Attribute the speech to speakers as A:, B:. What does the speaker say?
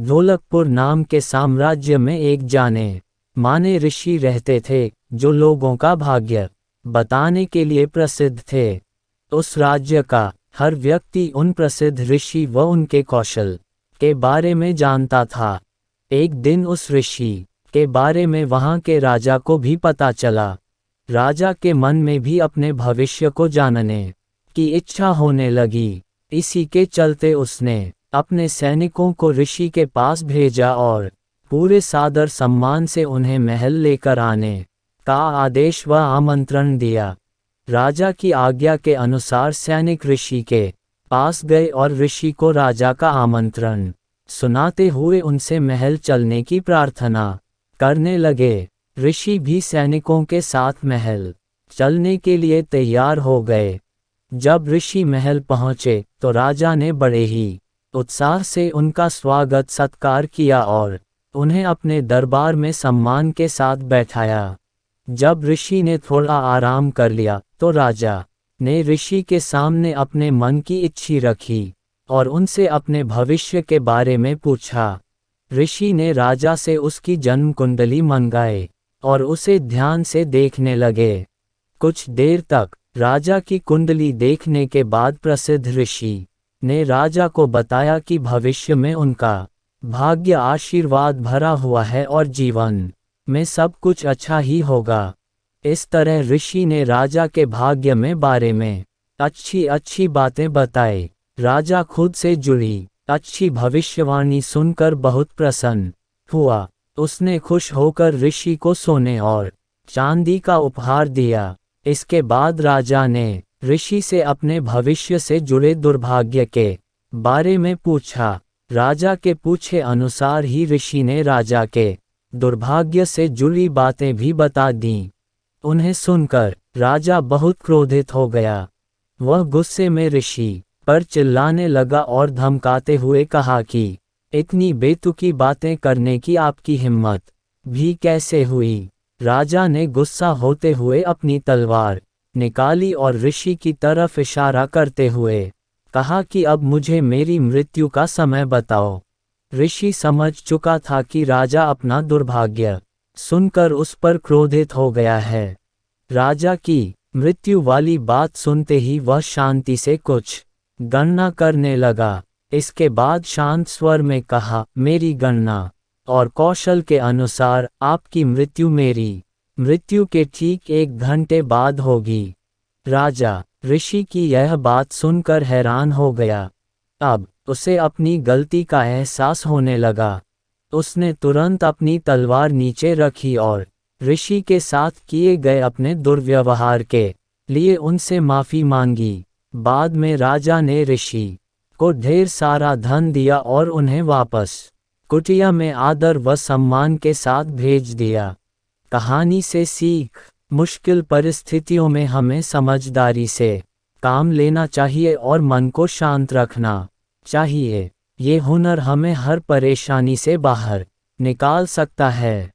A: ढोलकपुर नाम के साम्राज्य में एक जाने माने ऋषि रहते थे, जो लोगों का भाग्य बताने के लिए प्रसिद्ध थे। उस राज्य का हर व्यक्ति उन प्रसिद्ध ऋषि व उनके कौशल के बारे में जानता था। एक दिन उस ऋषि के बारे में वहां के राजा को भी पता चला। राजा के मन में भी अपने भविष्य को जानने की इच्छा होने लगी। इसी के चलते उसने अपने सैनिकों को ऋषि के पास भेजा और पूरे सादर सम्मान से उन्हें महल लेकर आने का आदेश व आमंत्रण दिया। राजा की आज्ञा के अनुसार सैनिक ऋषि के पास गए और ऋषि को राजा का आमंत्रण सुनाते हुए उनसे महल चलने की प्रार्थना करने लगे। ऋषि भी सैनिकों के साथ महल चलने के लिए तैयार हो गए। जब ऋषि महल पहुंचे तो राजा ने बड़े ही उत्साह से उनका स्वागत सत्कार किया और उन्हें अपने दरबार में सम्मान के साथ बैठाया। जब ऋषि ने थोड़ा आराम कर लिया तो राजा ने ऋषि के सामने अपने मन की इच्छा रखी और उनसे अपने भविष्य के बारे में पूछा। ऋषि ने राजा से उसकी जन्म कुंडली मंगाई और उसे ध्यान से देखने लगे। कुछ देर तक राजा की कुंडली देखने के बाद प्रसिद्ध ऋषि ने राजा को बताया कि भविष्य में उनका भाग्य आशीर्वाद भरा हुआ है और जीवन में सब कुछ अच्छा ही होगा। इस तरह ऋषि ने राजा के भाग्य में बारे में अच्छी अच्छी बातें बताई। राजा खुद से जुड़ी अच्छी भविष्यवाणी सुनकर बहुत प्रसन्न हुआ। उसने खुश होकर ऋषि को सोने और चांदी का उपहार दिया। इसके बाद राजा ने ऋषि से अपने भविष्य से जुड़े दुर्भाग्य के बारे में पूछा। राजा के पूछे अनुसार ही ऋषि ने राजा के दुर्भाग्य से जुड़ी बातें भी बता दीं। उन्हें सुनकर राजा बहुत क्रोधित हो गया। वह गुस्से में ऋषि पर चिल्लाने लगा और धमकाते हुए कहा कि इतनी बेतुकी बातें करने की आपकी हिम्मत भी कैसे हुई। राजा ने गुस्सा होते हुए अपनी तलवार निकाली और ऋषि की तरफ इशारा करते हुए कहा कि अब मुझे मेरी मृत्यु का समय बताओ। ऋषि समझ चुका था कि राजा अपना दुर्भाग्य सुनकर उस पर क्रोधित हो गया है। राजा की मृत्यु वाली बात सुनते ही वह शांति से कुछ गणना करने लगा। इसके बाद शांत स्वर में कहा, मेरी गणना और कौशल के अनुसार आपकी मृत्यु मेरी मृत्यु के ठीक 1 घंटे बाद होगी। राजा ऋषि की यह बात सुनकर हैरान हो गया। अब उसे अपनी गलती का एहसास होने लगा। उसने तुरंत अपनी तलवार नीचे रखी और ऋषि के साथ किए गए अपने दुर्व्यवहार के लिए उनसे माफ़ी मांगी। बाद में राजा ने ऋषि को ढेर सारा धन दिया और उन्हें वापस कुटिया में आदर व सम्मान के साथ भेज दिया। कहानी से सीख, मुश्किल परिस्थितियों में हमें समझदारी से काम लेना चाहिए और मन को शांत रखना चाहिए। ये हुनर हमें हर परेशानी से बाहर निकाल सकता है।